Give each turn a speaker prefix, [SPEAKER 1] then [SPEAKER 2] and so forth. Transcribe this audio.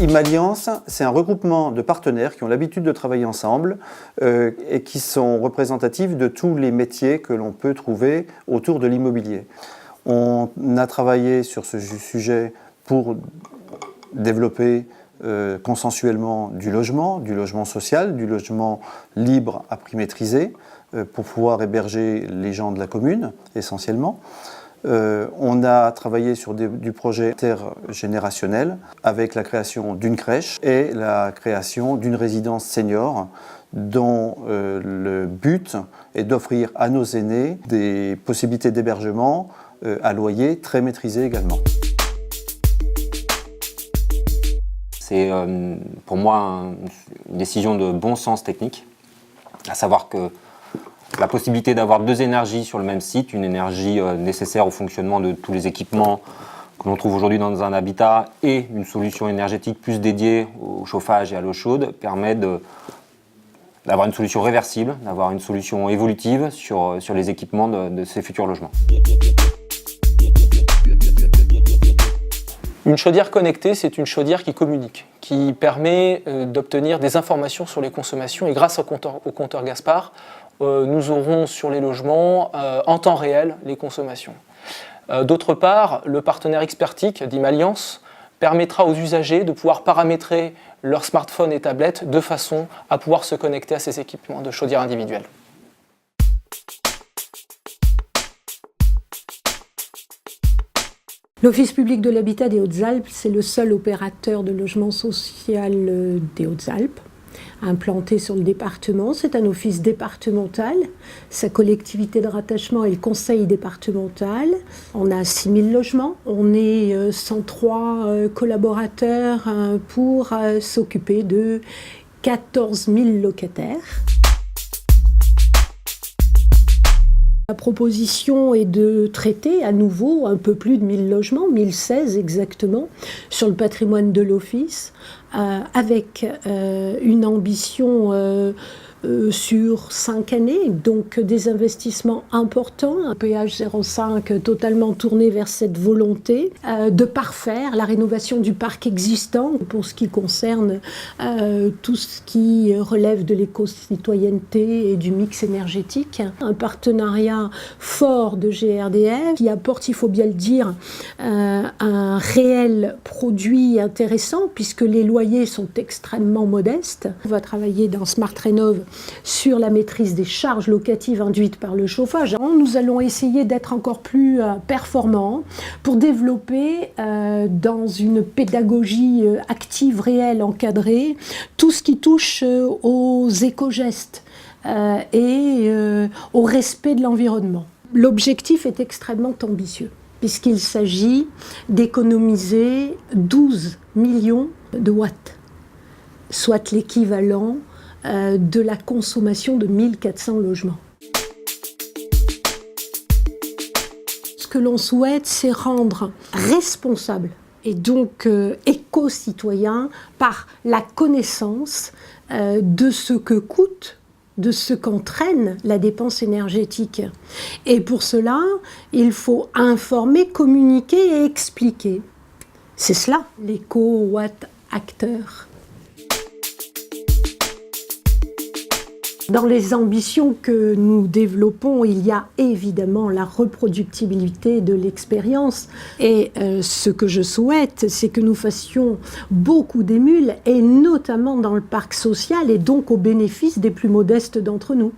[SPEAKER 1] Imalliance, c'est un regroupement de partenaires qui ont l'habitude de travailler ensemble et qui sont représentatifs de tous les métiers que l'on peut trouver autour de l'immobilier. On a travaillé sur ce sujet pour développer consensuellement du logement social, du logement libre à prix maîtrisé, pour pouvoir héberger les gens de la commune, essentiellement. On a travaillé sur du projet intergénérationnel avec la création d'une crèche et la création d'une résidence senior dont le but est d'offrir à nos aînés des possibilités d'hébergement à loyer très maîtrisé également.
[SPEAKER 2] C'est pour moi une décision de bon sens technique, à savoir que la possibilité d'avoir deux énergies sur le même site, une énergie nécessaire au fonctionnement de tous les équipements que l'on trouve aujourd'hui dans un habitat et une solution énergétique plus dédiée au chauffage et à l'eau chaude, permet d'avoir une solution réversible, d'avoir une solution évolutive sur les équipements de ces futurs logements.
[SPEAKER 3] Une chaudière connectée, c'est une chaudière qui communique, qui permet d'obtenir des informations sur les consommations et grâce au compteur Gaspard, nous aurons sur les logements en temps réel les consommations. D'autre part, le partenaire Expertic d'Imalliance permettra aux usagers de pouvoir paramétrer leur smartphone et tablette de façon à pouvoir se connecter à ces équipements de chaudière individuelle.
[SPEAKER 4] L'Office public de l'habitat des Hautes-Alpes, c'est le seul opérateur de logement social des Hautes-Alpes, implanté sur le département. C'est un office départemental. Sa collectivité de rattachement est le conseil départemental. On a 6000 logements. On est 103 collaborateurs pour s'occuper de 14 000 locataires. La proposition est de traiter à nouveau un peu plus de 1000 logements, 1016 exactement, sur le patrimoine de l'Office, avec une ambition sur 5 années, donc des investissements importants, un péage 0,5 totalement tourné vers cette volonté de parfaire la rénovation du parc existant pour ce qui concerne tout ce qui relève de l'éco-citoyenneté et du mix énergétique. Un partenariat fort de GRDF qui apporte, il faut bien le dire, un réel produit intéressant puisque les loyers sont extrêmement modestes. On va travailler dans Smart Rénov sur la maîtrise des charges locatives induites par le chauffage. Nous allons essayer d'être encore plus performants pour développer dans une pédagogie active, réelle, encadrée, tout ce qui touche aux éco-gestes et au respect de l'environnement. L'objectif est extrêmement ambitieux puisqu'il s'agit d'économiser 12 millions de watts, soit l'équivalent de la consommation de 1400 logements. Ce que l'on souhaite, c'est rendre responsable et donc éco-citoyen par la connaissance de ce que coûte, de ce qu'entraîne la dépense énergétique. Et pour cela, il faut informer, communiquer et expliquer. C'est cela, l'éco-watt acteur. Dans les ambitions que nous développons, il y a évidemment la reproductibilité de l'expérience. Et ce que je souhaite, c'est que nous fassions beaucoup d'émules, et notamment dans le parc social, et donc au bénéfice des plus modestes d'entre nous.